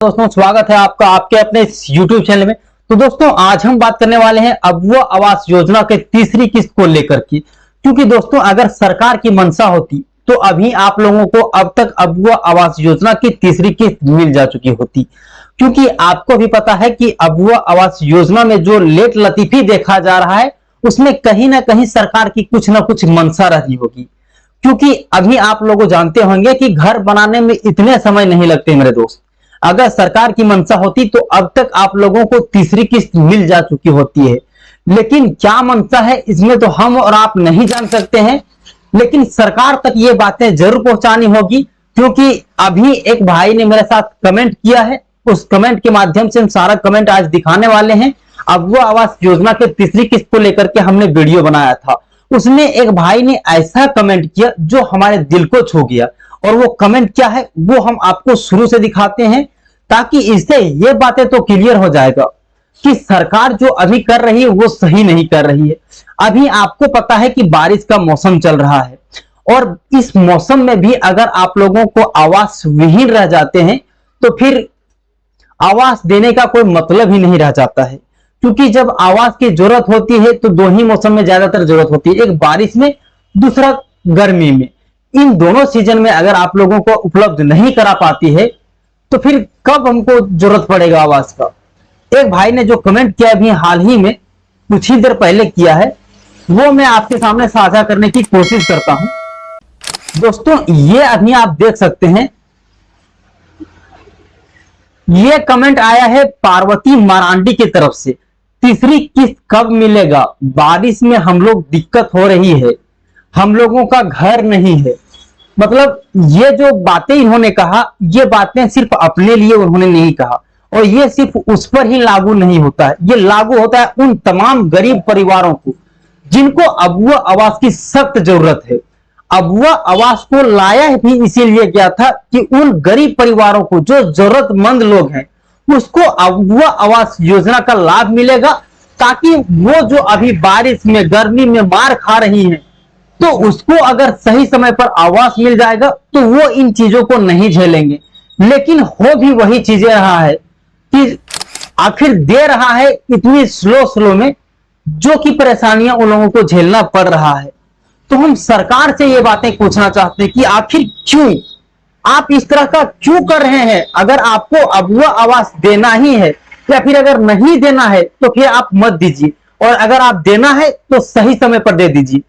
दोस्तों स्वागत है आपका आपके अपने इस YouTube चैनल में। तो दोस्तों आज हम बात करने वाले हैं अबुआ आवास योजना के तीसरी किस्त को लेकर के, क्योंकि दोस्तों अगर सरकार की मंशा होती तो अभी आप लोगों को अब तक अबुआ आवास योजना की तीसरी किस्त मिल जा चुकी होती। क्योंकि आपको भी पता है कि अबुआ आवास योजना में जो लेट लतीफी देखा जा रहा है उसमें कहीं ना कहीं सरकार की कुछ ना कुछ मंशा रही होगी। क्योंकि अभी आप लोग जानते होंगे कि घर बनाने में इतने समय नहीं लगते मेरे दोस्त। अगर सरकार की मंशा होती तो अब तक आप लोगों को तीसरी किस्त मिल जा चुकी होती है। लेकिन क्या मंशा है इसमें तो हम और आप नहीं जान सकते हैं, लेकिन सरकार तक ये बातें जरूर पहुंचानी होगी। क्योंकि अभी एक भाई ने मेरे साथ कमेंट किया है, उस कमेंट के माध्यम से हम सारा कमेंट आज दिखाने वाले हैं। अबुआ आवास योजना के तीसरी किस्त को लेकर के हमने वीडियो बनाया था, उसमें एक भाई ने ऐसा कमेंट किया जो हमारे दिल को छू गया। और वो कमेंट क्या है वो हम आपको शुरू से दिखाते हैं, ताकि इससे ये बातें तो क्लियर हो जाएगा कि सरकार जो अभी कर रही है वो सही नहीं कर रही है। अभी आपको पता है कि बारिश का मौसम चल रहा है और इस मौसम में भी अगर आप लोगों को आवास विहीन रह जाते हैं तो फिर आवास देने का कोई मतलब ही नहीं रह जाता है। क्योंकि जब आवास की जरूरत होती है तो दो ही मौसम में ज्यादातर जरूरत होती है, एक बारिश में, दूसरा गर्मी में। इन दोनों सीजन में अगर आप लोगों को उपलब्ध नहीं करा पाती है तो फिर कब हमको जरूरत पड़ेगा आवास का। एक भाई ने जो कमेंट किया अभी हाल ही में कुछ ही देर पहले किया है वो मैं आपके सामने साझा करने की कोशिश करता हूं। दोस्तों ये अभी आप देख सकते हैं, ये कमेंट आया है पार्वती मरांडी की तरफ से। तीसरी किस्त कब मिलेगा, बारिश में हम लोग दिक्कत हो रही है, हम लोगों का घर नहीं है। मतलब ये जो बातें इन्होंने कहा ये बातें सिर्फ अपने लिए उन्होंने नहीं कहा, और ये सिर्फ उस पर ही लागू नहीं होता है, ये लागू होता है उन तमाम गरीब परिवारों को जिनको अबुआ आवास की सख्त जरूरत है। अबुआ आवास को लाया भी इसीलिए गया था कि उन गरीब परिवारों को जो जरूरतमंद लोग हैं उसको अबुआ आवास योजना का लाभ मिलेगा, ताकि वो जो अभी बारिश में गर्मी में मार खा रही हैं तो उसको अगर सही समय पर आवास मिल जाएगा तो वो इन चीजों को नहीं झेलेंगे। लेकिन हो भी वही चीजें रहा है कि आखिर दे रहा है इतनी स्लो में जो कि परेशानियां उन लोगों को झेलना पड़ रहा है। तो हम सरकार से ये बातें पूछना चाहते हैं कि आखिर क्यों आप इस तरह का क्यों कर रहे हैं। अगर आपको अबुआ आवास देना ही है या फिर अगर नहीं देना है तो फिर आप मत दीजिए, और अगर आप देना है तो सही समय पर दे दीजिए।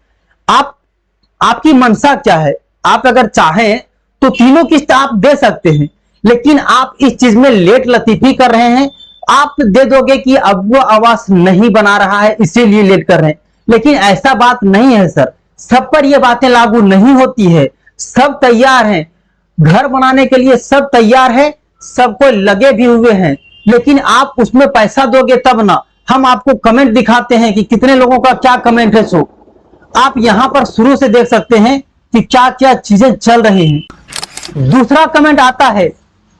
आपकी मंशा क्या है, आप अगर चाहें तो तीनों किस्त आप दे सकते हैं, लेकिन आप इस चीज में लेट लतीफी कर रहे हैं। आप दे दोगे कि अबुआ आवास नहीं बना रहा है इसीलिए लेट कर रहे हैं, लेकिन ऐसा बात नहीं है सर। सब पर ये बातें लागू नहीं होती है। सब तैयार हैं घर बनाने के लिए, सब तैयार है, सबको लगे भी हुए हैं, लेकिन आप उसमें पैसा दोगे तब ना। हम आपको कमेंट दिखाते हैं कि कितने लोगों का क्या कमेंट है, सो आप यहां पर शुरू से देख सकते हैं कि क्या क्या चीजें चल रही हैं। दूसरा कमेंट आता है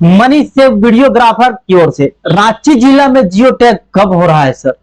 मनीष से वीडियोग्राफर की ओर से, रांची जिला में जियो टैग कब हो रहा है सर।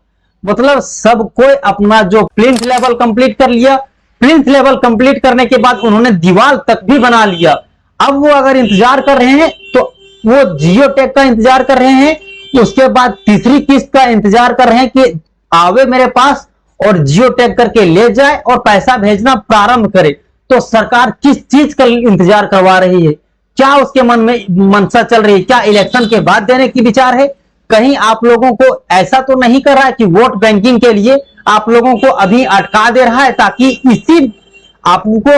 मतलब सब कोई अपना जो प्लिंथ लेवल कंप्लीट कर लिया, प्लिंथ लेवल कंप्लीट करने के बाद उन्होंने दीवार तक भी बना लिया। अब वो अगर इंतजार कर रहे हैं तो वो जियो टैग का इंतजार कर रहे हैं, उसके बाद तीसरी किस्त का इंतजार कर रहे हैं कि आवे मेरे पास और जियो टैग करके ले जाए और पैसा भेजना प्रारंभ करे। तो सरकार किस चीज का इंतजार करवा रही है, क्या उसके मन में मंशा चल रही है, क्या इलेक्शन के बाद देने की विचार है। कहीं आप लोगों को ऐसा तो नहीं कर रहा है कि वोट बैंकिंग के लिए आप लोगों को अभी अटका दे रहा है, ताकि इसी आपको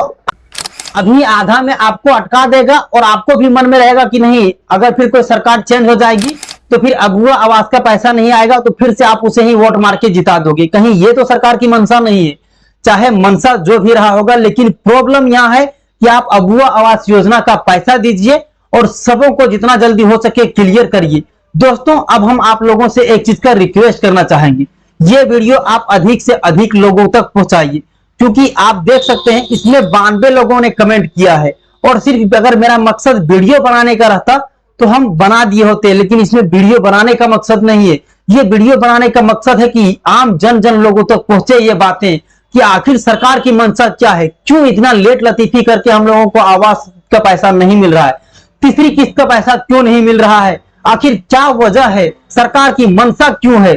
अभी आधा में आपको अटका देगा और आपको भी मन में रहेगा कि नहीं अगर फिर कोई सरकार चेंज हो जाएगी तो फिर अबुआ आवास का पैसा नहीं आएगा तो फिर से आप उसे ही वोट मार के जिता दोगे। कहीं ये तो सरकार की मंशा नहीं है। चाहे मंशा जो भी रहा होगा, लेकिन प्रॉब्लम यहां है कि आप अबुआ आवास योजना का पैसा दीजिए और सबों को जितना जल्दी हो सके क्लियर करिए। दोस्तों अब हम आप लोगों से एक चीज का रिक्वेस्ट करना चाहेंगे, ये वीडियो आप अधिक से अधिक लोगों तक पहुंचाइए, क्योंकि आप देख सकते हैं इसमें 92 लोगों ने कमेंट किया है। और सिर्फ अगर मेरा मकसद वीडियो बनाने का रहता तो हम बना दिए होते, लेकिन इसमें वीडियो बनाने का मकसद नहीं है। ये वीडियो बनाने का मकसद है कि आम जन लोगों तक पहुंचे ये बातें कि आखिर सरकार की मंशा क्या है, क्यों इतना लेट लतीफी करके हम लोगों को आवास का पैसा नहीं मिल रहा है, तीसरी किस्त का पैसा क्यों नहीं मिल रहा है। आखिर क्या वजह है, सरकार की मंशा क्यों है।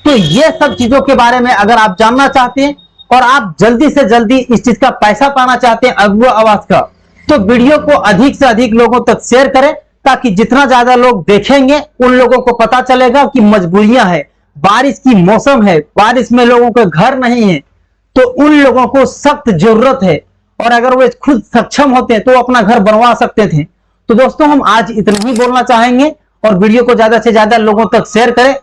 तो ये सब चीजों के बारे में अगर आप जानना चाहते हैं और आप जल्दी से जल्दी इस चीज का पैसा पाना चाहते हैं अगुआ आवाज का, तो वीडियो को अधिक से अधिक लोगों तक शेयर करें, ताकि जितना ज्यादा लोग देखेंगे उन लोगों को पता चलेगा कि मजबूरियां है, बारिश की मौसम है, बारिश में लोगों के घर नहीं है, तो उन लोगों को सख्त जरूरत है। और अगर वे खुद सक्षम होते हैं तो अपना घर बनवा सकते थे। तो दोस्तों हम आज इतना ही बोलना चाहेंगे और वीडियो को ज्यादा से ज्यादा लोगों तक शेयर करें